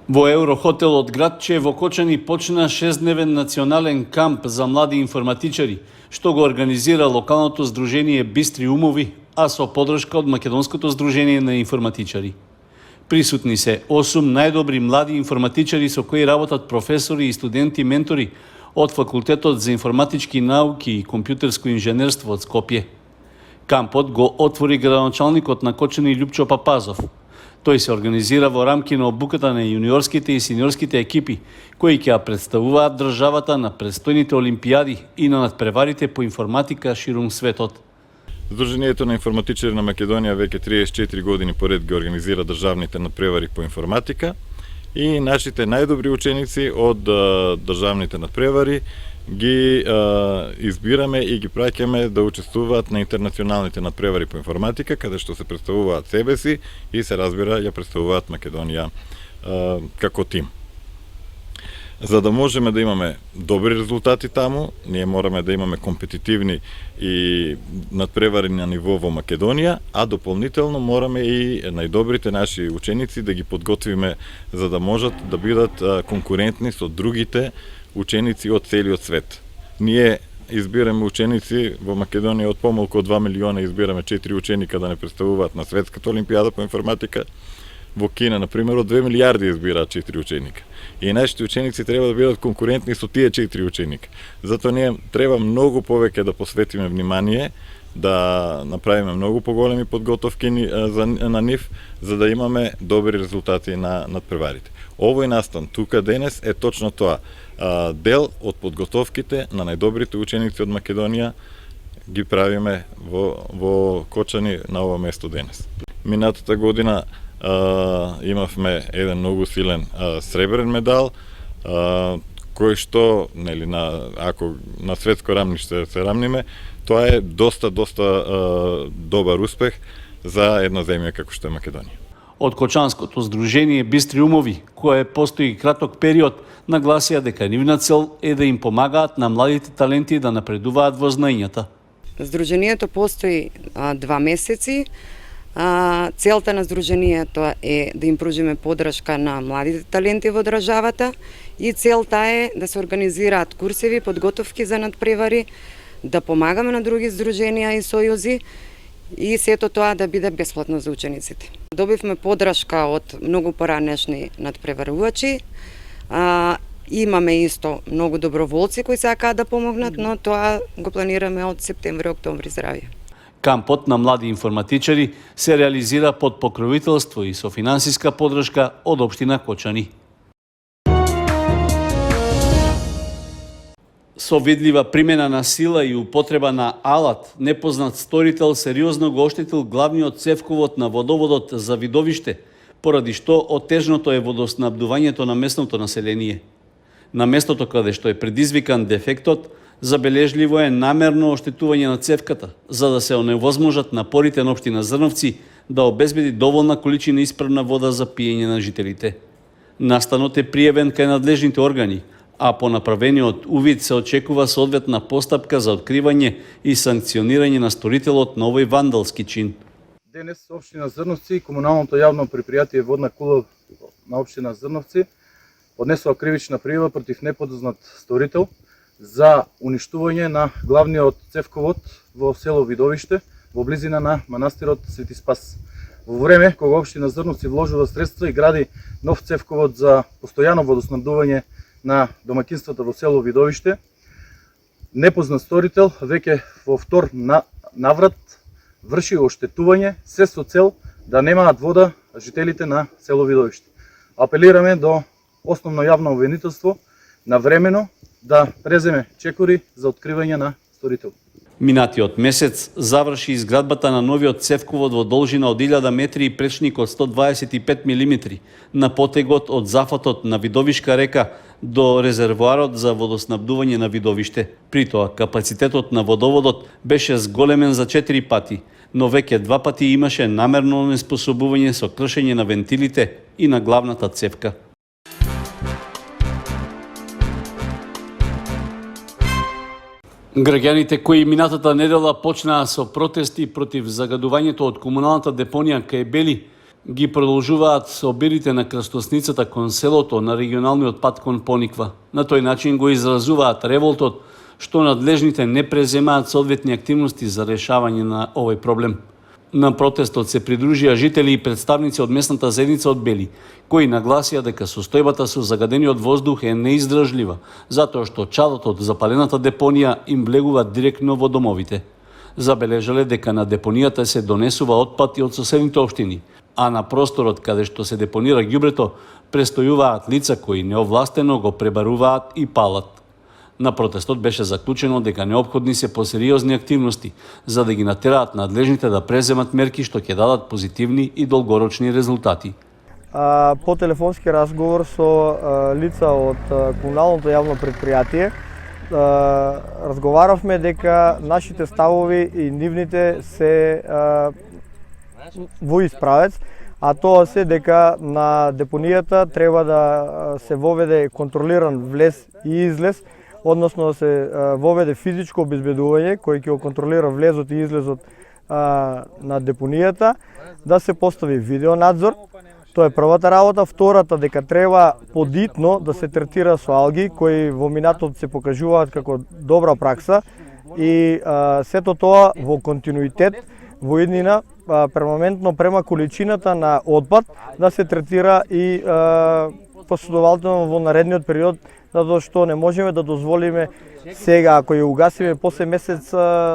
Во Еврохотел од градче во Кочани почна 6-дневен национален камп за млади информатичари, што го организира локалното здружение Бистри умови, а со подршка од Македонското здружение на информатичари. Присутни се 8 најдобри млади информатичари со кои работат професори и студенти ментори од Факултетот за информатички науки и компјутерско инженерство од Скопје. Кампот го отвори градоначалникот на Кочани Љупчо Папазов. Тој се организира во рамки на обуката на јуниорските и сениорските екипи, кои ќе ја представуваат државата на предстојните олимпијади и на надпреварите по информатика ширум светот. Здруженијето на информатичари на Македонија веќе 34 години поред ги организира државните надпревари по информатика и нашите најдобри ученици од државните надпревари ги избираме и ги праќаме да учествуваат на интернационалните надпревари по информатика, каде што се представуваат себе си и се разбира ја представуваат Македонија како тим. За да можеме да имаме добри резултати таму, ние мораме да имаме компетитивни и надпревари на ниво во Македонија, а дополнително мораме и најдобрите наши ученици да ги подготвиме за да можат да бидат конкурентни со другите ученици од целиот свет. Ние избираме ученици во Македонија од помалку од 2 милиона, избираме 4 ученика да не представуваат на светската олимпијада по информатика. Во Кина, например, од 2 милиарди избираат 4 ученика. И нашите ученици треба да бидат конкурентни со тие 4 ученика. Затоа ние треба многу повеќе да посветиме внимание, да направиме многу поголеми подготовки на нив, за да имаме добри резултати на надпреварите. Овој настан тука денес е точно тоа. Дел од подготовките на најдобрите ученици од Македонија ги правиме во Кочани на ова место денес. Минатата година имавме еден многу силен сребрен медал, кој што, ако на светско рамниште се рамниме, тоа е доста добар успех за една земја како што е Македонија. Од Кочанското здружение Бистри умови, кое постои краток период, нагласија дека нивна цел е да им помагаат на младите таленти да напредуваат во знаењата. Здружението постои 2 месеци. Целта на здружението е да им пружиме подршка на младите таленти во државата и целта е да се организираат курсеви, подготовки за надпревари, да помагаме на други здруженија и сојузи и сето тоа да биде бесплатно за учениците. Добивме подршка од многу поранешни надпреварувачи. Имаме исто многу доброволци кои сакаат да помогнат, но тоа го планираме од септември-октомври здравје. Кампот на млади информатичари се реализира под покровителство и со финансиска подршка од општина Кочани. Со видлива примена на сила и употреба на алат, непознат сторител сериозно го оштетил главниот цевковод на водоводот за Видовиште, поради што отежното е водоснабдувањето на местното население. На местото каде што е предизвикан дефектот, забележливо е намерно оштетување на цевката, за да се оневозможат напорите на општина Зрновци да обезбеди доволна количина исправна вода за пиење на жителите. Настанот е пријавен кај надлежните органи, а по направениот увид се очекува соодветна постапка за откривање и санкционирање на сторителот на овој вандалски чин. Денес општина Зрновци и комуналното јавно предпријатие Водна кула на општина Зрновци поднесува кривична пријава против непознат сторител за уништување на главниот цевковод во село Видовиште, во близина на манастирот Свети Спас. Во време кога општина Зрновци вложува средства и гради нов цевковод за постојано водоснабдување на домакинствата во село Видовиште, непознат сторител веќе во втор наврат врши оштетување се со цел да немаат вода жителите на село Видовиште. Апелираме до основно јавно обвинителство навремено да преземе чекори за откривање на сторител. Минатиот месец заврши изградбата на новиот цевковод во должина од 1000 метри и пречник од 125 мм на потегот од зафатот на Видовишка река до резервоарот за водоснабдување на Видовиште. При тоа капацитетот на водоводот беше зголемен за 4 пати, но веќе 2 пати имаше намерно неспособување со кршење на вентилите и на главната цевка. Граѓаните кои минатата недела почнаа со протести против загадувањето од комуналната депонија кај Бели, Ги продолжуваат обирите на крстосницата кон селото на регионалниот пат кон Пониква. На тој начин го изразуваат револтот што надлежните не преземаат соодветни активности за решавање на овој проблем. На протестот се придружија жители и представници од местната заедница од Бели, кои нагласија дека состојбата со загадениот воздух е неиздржлива, затоа што чадот од запалената депонија им влегува директно во домовите. Забележале дека на депонијата се донесува отпад и од соседните општини, а на просторот каде што се депонира ѓубрето престојуваат лица кои неовластено го пребаруваат и палат. На протестот беше заклучено дека неопходни се посериозни активности за да ги натераат надлежните да преземат мерки што ќе дадат позитивни и долгорочни резултати. По телефонски разговор со лица од комуналното јавно предпријатие разговаравме дека нашите ставови и нивните се во исправец, а тоа се дека на депонијата треба да се воведе контролиран влез и излез, односно да се воведе физичко обезбедување кој ќе го контролира влезот и излезот на депонијата, да се постави видеонадзор. Тоа е првата работа. Втората, дека треба подитно да се третира со алги кои во минатот се покажуваат како добра пракса и сето тоа во континуитет во иднина перманентно према количината на отпад да се третира и последователно во наредниот период, затоа што не можеме да дозволиме сега, ако ја угасиме после месец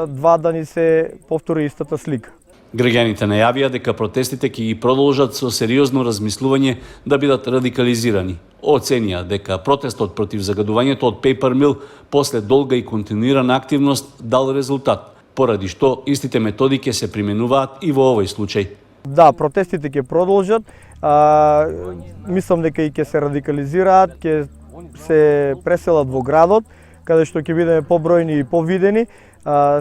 два, да ни се повтори истата слика. Граѓаните најавија дека протестите ќе ги продолжат со сериозно размислување да бидат радикализирани. Оценија дека протестот против загадувањето од Paper Mill после долга и континуирана активност дал резултат, поради што истите методи ќе се применуваат и во овој случај. Да, протестите ќе продолжат. Мислам дека и ќе се радикализираат, ќе се преселат во градот, каде што ќе бидеме побројни и повидени,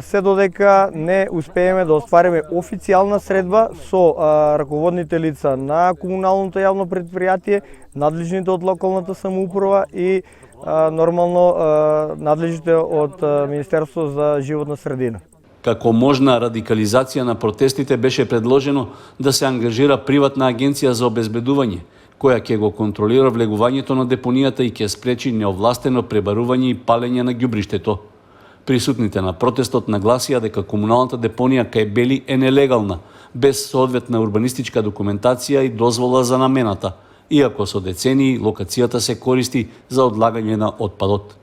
се додека не успееме да оствариме официјална средба со раководните лица на комуналното јавно предпријатие, надлежните од локалната самоуправа и нормално надлежните од Министерството за животна средина. Како можна радикализација на протестите беше предложено да се ангажира приватна агенција за обезбедување, која ќе го контролира влегувањето на депонијата и ќе спречи неовластено пребарување и палење на ѓубриштето. Присутните на протестот нагласија дека комуналната депонија кај Бели е нелегална, без соодветна урбанистичка документација и дозвола за намената, иако со децении локацијата се користи за одлагање на отпадот.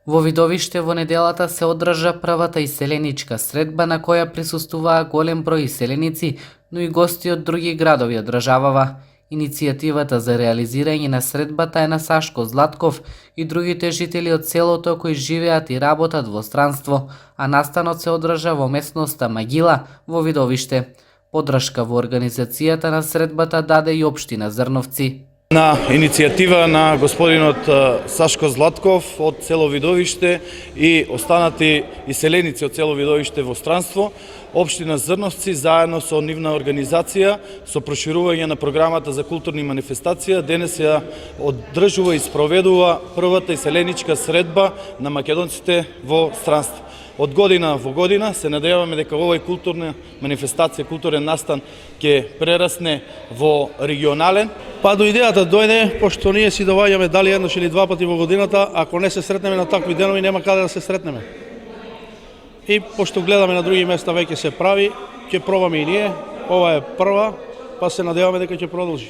Во Видовиште во неделата се одржа првата иселеничка средба на која присуствуваа голем број иселеници, но и гости од други градови од државава. Иницијативата за реализирање на средбата е на Сашко Златков и другите жители од селото кои живеат и работат во странство, а настанот се одржа во местноста Магила во Видовиште. Подршка во организацијата на средбата даде и општина Зрновци. На иницијатива на господинот Сашко Златков од село Видовиште и останати иселеници од село Видовиште во странство, општина Зрновци заедно со нивна организација со проширување на програмата за културни манифестација денес ја одржува и спроведува првата иселеничка средба на македонците во странство. Од година во година се надеваме дека овој културна манифестација, културен настан ќе прерасне во регионален. Па до идејата дојде, пошто ние си доваѓаме дали еднаш или два пати во годината, ако не се сретнеме на такви денови, нема каде да се сретнеме. И пошто гледаме на други места веќе се прави, ќе пробаме и ние. Ова е прва, па се надеваме дека ќе продолжи.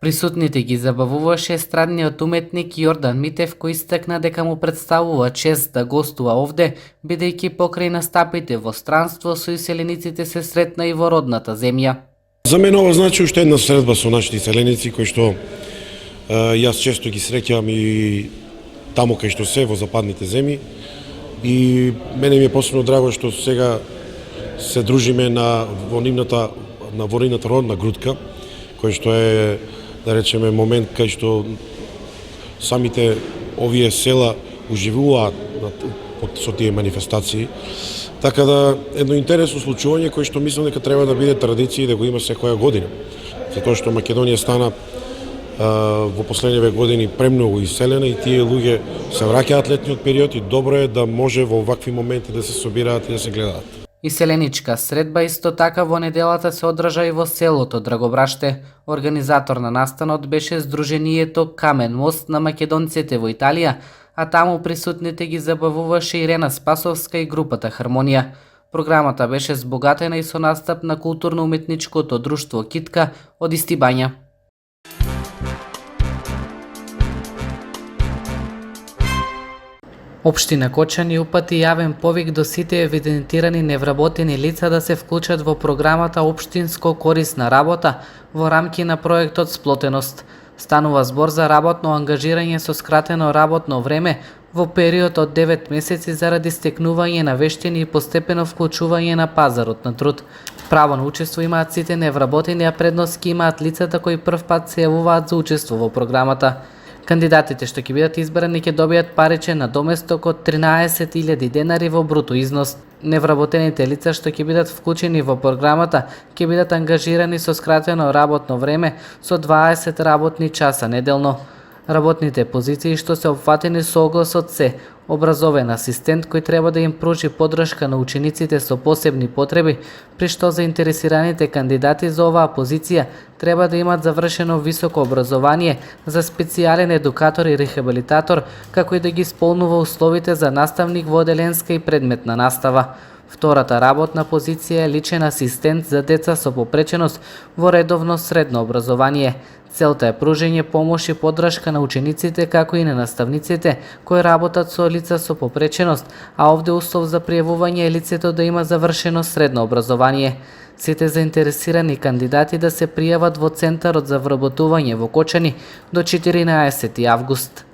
Присутните ги забавуваше естрадниот уметник Јордан Митев, кој истакна дека му представува чест да гостува овде, бидејќи покрај настапите во странство со иселениците се сретна и во родната земја. За мене ова значи уште една средба со нашите иселеници, кои што јас често ги среќавам и таму кај што се во западните земји. И мене ми е посебно драго што сега се дружиме во нивната родна грудка, кој што е, да речеме, момент кај што самите овие села уживуваат со тие манифестации. Така да, едно интересно случување кој што мислам дека треба да биде традиција и да го има секоја година. Затоа што Македонија стана во последниве години премногу иселена и тие луѓе се враќаат летниот период и добро е да може во вакви моменти да се собираат и да се гледаат. Иселеничка средба исто така во неделата се одржа и во селото Драгобраште. Организатор на настанот беше Сдруженијето Камен мост на македонците во Италија, а таму присутните ги забавуваше Ирена Спасовска и групата Хармонија. Програмата беше збогатена и со настап на културно-уметничкото друштво Китка од Исти Бања. Општина Кочани упати јавен повик до сите евидентирани невработени лица да се вклучат во програмата Општинско корисна работа во рамки на проектот Сплотеност. Станува збор за работно ангажирање со скратено работно време во период од 9 месеци заради стекнување на вештини и постепено вклучување на пазарот на труд. Право на учество имаат сите невработени, а предност ќе имаат лицата кои прв пат се јавуваат за учество во програмата. Кандидатите што ќе бидат избрани ќе добијат паричен надоместок од 13.000 денари во бруто износ. Невработените лица што ќе бидат вклучени во програмата ќе бидат ангажирани со скратено работно време со 20 работни часа неделно. Работните позиции што се опфатени со огласот се образовен асистент кој треба да им пружи поддршка на учениците со посебни потреби, при што заинтересираните кандидати за оваа позиција треба да имат завршено високо образование за специјален едукатор и рехабилитатор, како и да ги исполнува условите за наставник во оделенска и предметна настава. Втората работна позиција е личен асистент за деца со попреченост во редовно средно образование. Целта е пружење помош и поддршка на учениците како и на наставниците кои работат со лица со попреченост, а овде услов за пријавување е лицето да има завршено средно образование. Сите заинтересирани кандидати да се пријават во Центарот за вработување во Кочани до 14 август.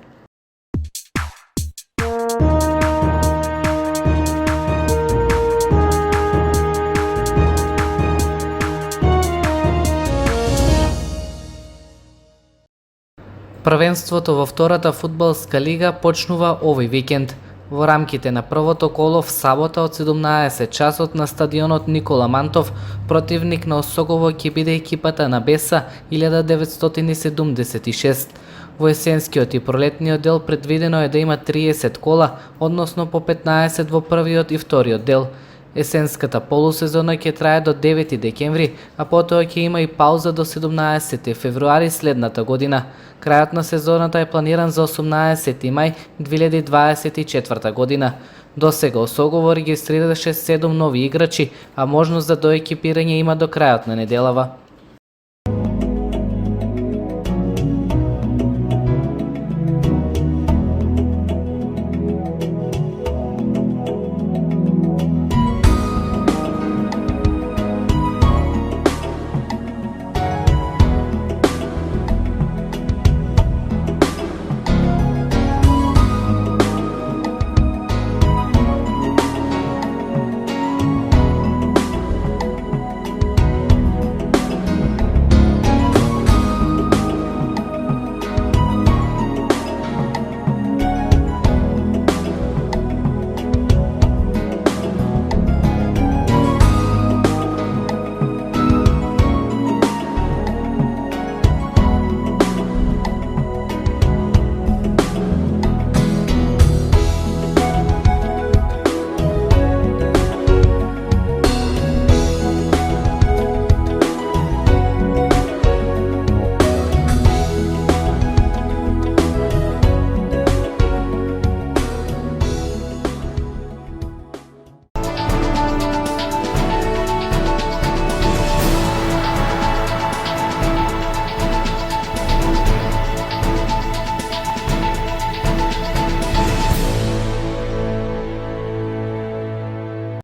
Првенството во втората фудбалска лига почнува овој викенд. Во рамките на првото коло в сабота од 17 часот на стадионот Никола Мантов, противник на Осогово ќе биде екипата на Беса 1976. Во есенскиот и пролетниот дел предвидено е да има 30 кола, односно по 15 во првиот и вториот дел. Есенската полусезона ќе трае до 9 декември, а потоа ќе има и пауза до 17 февруари следната година. Крајот на сезоната е планиран за 18 мај 2024 година. Досега Осогово регистрираше 7 нови играчи, а можност за доекипирање има до крајот на неделава.